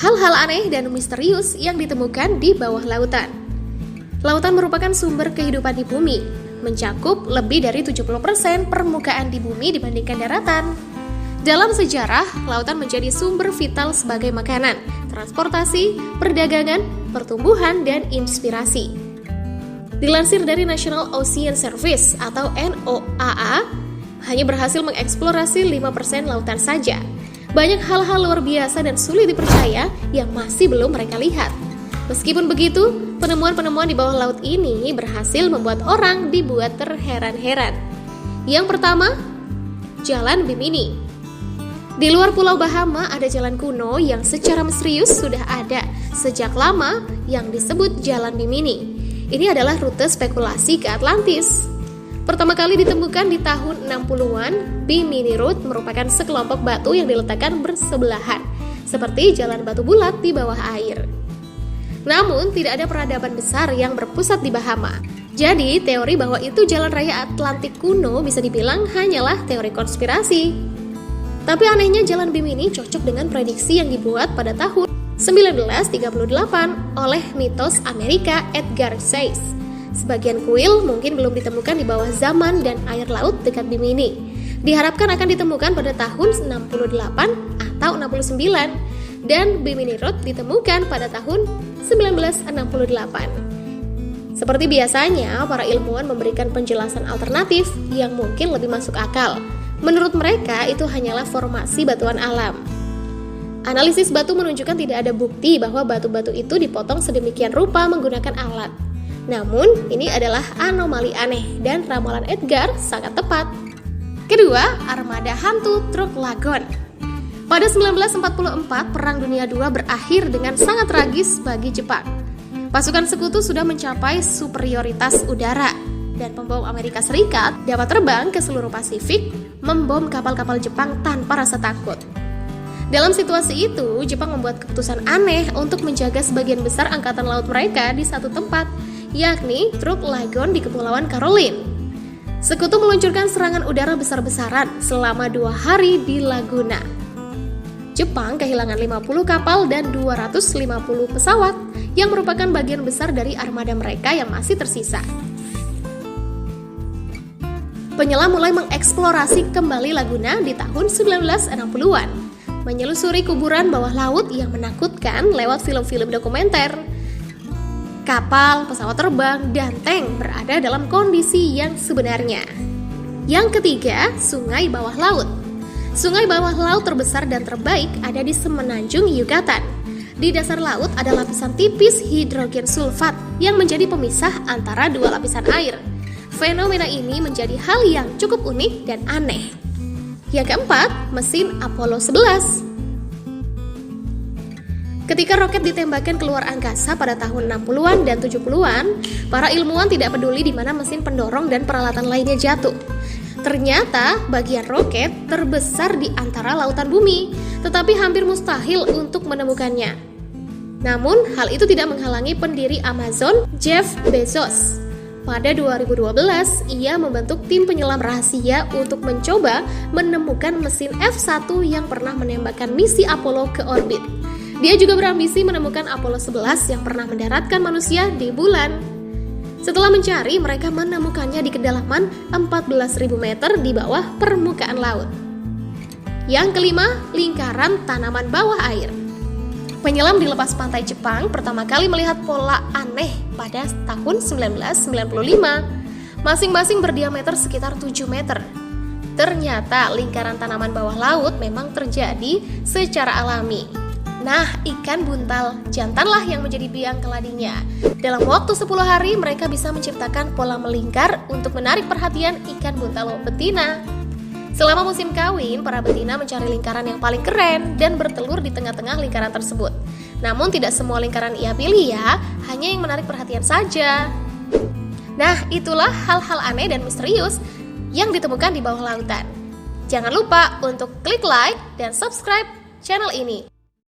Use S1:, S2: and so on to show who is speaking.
S1: Hal-hal aneh dan misterius yang ditemukan di bawah lautan. Lautan merupakan sumber kehidupan di bumi, mencakup lebih dari 70% permukaan di bumi dibandingkan daratan. Dalam sejarah, lautan menjadi sumber vital sebagai makanan, transportasi, perdagangan, pertumbuhan, dan inspirasi. Dilansir dari National Ocean Service atau NOAA, hanya berhasil mengeksplorasi 5% lautan saja. Banyak hal-hal luar biasa dan sulit dipercaya yang masih belum mereka lihat. Meskipun begitu, penemuan-penemuan di bawah laut ini berhasil membuat orang dibuat terheran-heran. Yang pertama, Jalan Bimini. Di luar Pulau Bahama ada jalan kuno yang secara misterius sudah ada sejak lama yang disebut Jalan Bimini. Ini adalah rute spekulasi ke Atlantis. Pertama kali ditemukan di tahun 60-an, Bimini Road merupakan sekelompok batu yang diletakkan bersebelahan, seperti jalan batu bulat di bawah air. Namun, tidak ada peradaban besar yang berpusat di Bahama. Jadi, teori bahwa itu jalan raya Atlantik kuno bisa dibilang hanyalah teori konspirasi. Tapi anehnya jalan Bimini cocok dengan prediksi yang dibuat pada tahun 1938 oleh mitos Amerika Edgar Cayce. Sebagian kuil mungkin belum ditemukan di bawah zaman dan air laut dekat Bimini. Diharapkan akan ditemukan pada tahun 68 atau 69 dan Bimini Road ditemukan pada tahun 1968. Seperti biasanya, para ilmuwan memberikan penjelasan alternatif yang mungkin lebih masuk akal. Menurut mereka, itu hanyalah formasi batuan alam. Analisis batu menunjukkan tidak ada bukti bahwa batu-batu itu dipotong sedemikian rupa menggunakan alat. Namun, ini adalah anomali aneh dan ramalan Edgar sangat tepat. Kedua, armada hantu truk Lagon. Pada 1944, Perang Dunia II berakhir dengan sangat tragis bagi Jepang. Pasukan sekutu sudah mencapai superioritas udara, dan pembom Amerika Serikat dapat terbang ke seluruh Pasifik, membom kapal-kapal Jepang tanpa rasa takut. Dalam situasi itu, Jepang membuat keputusan aneh untuk menjaga sebagian besar angkatan laut mereka di satu tempat, yakni truk Lagon di Kepulauan Caroline. Sekutu meluncurkan serangan udara besar-besaran selama 2 hari di Laguna. Jepang kehilangan 50 kapal dan 250 pesawat yang merupakan bagian besar dari armada mereka yang masih tersisa. Penyelam mulai mengeksplorasi kembali Laguna di tahun 1960-an, menyelusuri kuburan bawah laut yang menakutkan lewat film-film dokumenter. Kapal, pesawat terbang, dan tank berada dalam kondisi yang sebenarnya. Yang ketiga, sungai bawah laut. Sungai bawah laut terbesar dan terbaik ada di Semenanjung Yucatan. Di dasar laut ada lapisan tipis hidrogen sulfat yang menjadi pemisah antara dua lapisan air. Fenomena ini menjadi hal yang cukup unik dan aneh. Yang keempat, mesin Apollo 11. Ketika roket ditembakkan keluar angkasa pada tahun 60-an dan 70-an, para ilmuwan tidak peduli di mana mesin pendorong dan peralatan lainnya jatuh. Ternyata bagian roket terbesar di antara lautan bumi, tetapi hampir mustahil untuk menemukannya. Namun, hal itu tidak menghalangi pendiri Amazon, Jeff Bezos. Pada 2012, ia membentuk tim penyelam rahasia untuk mencoba menemukan mesin F-1 yang pernah menembakkan misi Apollo ke orbit. Dia juga berambisi menemukan Apollo 11 yang pernah mendaratkan manusia di bulan. Setelah mencari, mereka menemukannya di kedalaman 14.000 meter di bawah permukaan laut. Yang kelima, lingkaran tanaman bawah air. Penyelam di lepas pantai Jepang pertama kali melihat pola aneh pada tahun 1995. Masing-masing berdiameter sekitar 7 meter. Ternyata lingkaran tanaman bawah laut memang terjadi secara alami. Nah, ikan buntal jantanlah yang menjadi biang keladinya. Dalam waktu 10 hari, mereka bisa menciptakan pola melingkar untuk menarik perhatian ikan buntal betina. Selama musim kawin, para betina mencari lingkaran yang paling keren dan bertelur di tengah-tengah lingkaran tersebut. Namun tidak semua lingkaran ia pilih ya, hanya yang menarik perhatian saja. Nah, itulah hal-hal aneh dan misterius yang ditemukan di bawah lautan. Jangan lupa untuk klik like dan subscribe channel ini.